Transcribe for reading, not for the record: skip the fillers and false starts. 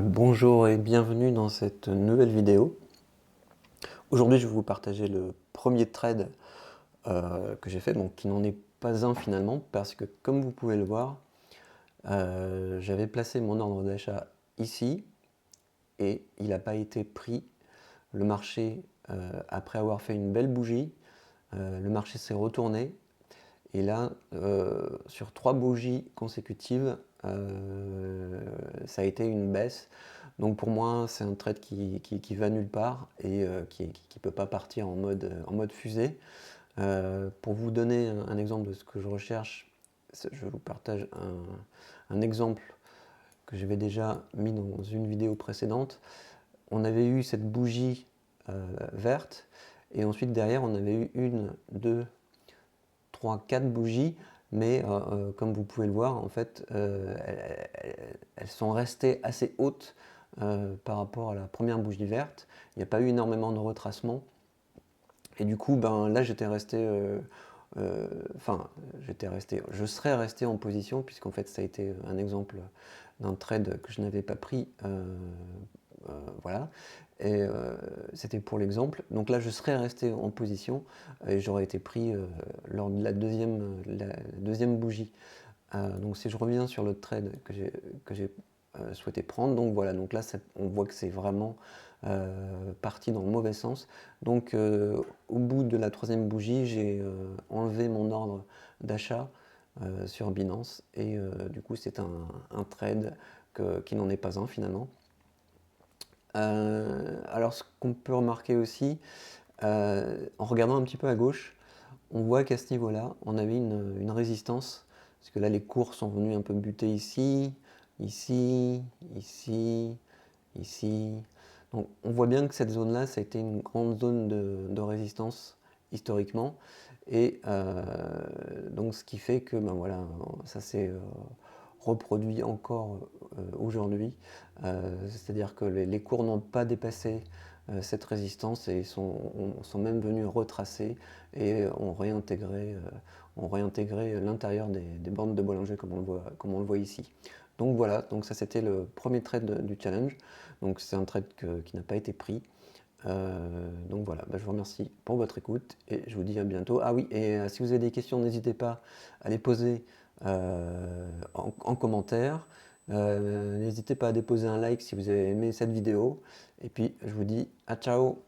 Bonjour et bienvenue dans cette nouvelle vidéo. Aujourd'hui, je vais vous partager le premier trade que j'ai fait, donc qui n'en est pas un finalement, parce que comme vous pouvez le voir, j'avais placé mon ordre d'achat ici et il n'a pas été pris. Le marché, après avoir fait une belle bougie, le marché s'est retourné. Et là, sur 3 bougies consécutives, ça a été une baisse. Donc pour moi, c'est un trade qui va nulle part et qui ne peut pas partir en mode fusée. Pour vous donner un exemple de ce que je recherche, je vous partage un exemple que j'avais déjà mis dans une vidéo précédente. On avait eu cette bougie verte et ensuite derrière, on avait eu une, deux, 3, 4 bougies, mais comme vous pouvez le voir, en fait, elles sont restées assez hautes par rapport à la première bougie verte. Il n'y a pas eu énormément de retracement. Et du coup, ben, là, je serais resté en position, puisqu'en fait, ça a été un exemple d'un trade que je n'avais pas pris. Voilà. Et c'était pour l'exemple. Donc là, je serais resté en position et j'aurais été pris lors de la deuxième bougie. Donc si je reviens sur le trade que j'ai souhaité prendre, donc voilà, donc là on voit que c'est vraiment parti dans le mauvais sens. Donc au bout de la troisième bougie, j'ai enlevé mon ordre d'achat sur Binance et du coup c'est un trade qui n'en est pas un finalement. Alors ce qu'on peut remarquer aussi, en regardant un petit peu à gauche, on voit qu'à ce niveau-là, on avait une résistance, parce que là les cours sont venus un peu buter ici, ici, ici, ici. Donc on voit bien que cette zone-là, ça a été une grande zone de résistance historiquement, et donc ce qui fait que ben voilà, ça s'est reproduit encore aujourd'hui. C'est-à-dire que les cours n'ont pas dépassé cette résistance et sont même venus retracer et ont réintégré l'intérieur des bandes de Bollinger comme on le voit ici. Donc voilà, donc ça c'était le premier trade du challenge. Donc c'est un trade qui n'a pas été pris. Donc voilà, bah, je vous remercie pour votre écoute et je vous dis à bientôt. Ah oui, et si vous avez des questions, n'hésitez pas à les poser en commentaire. N'hésitez pas à déposer un like si vous avez aimé cette vidéo. Et puis je vous dis à ciao!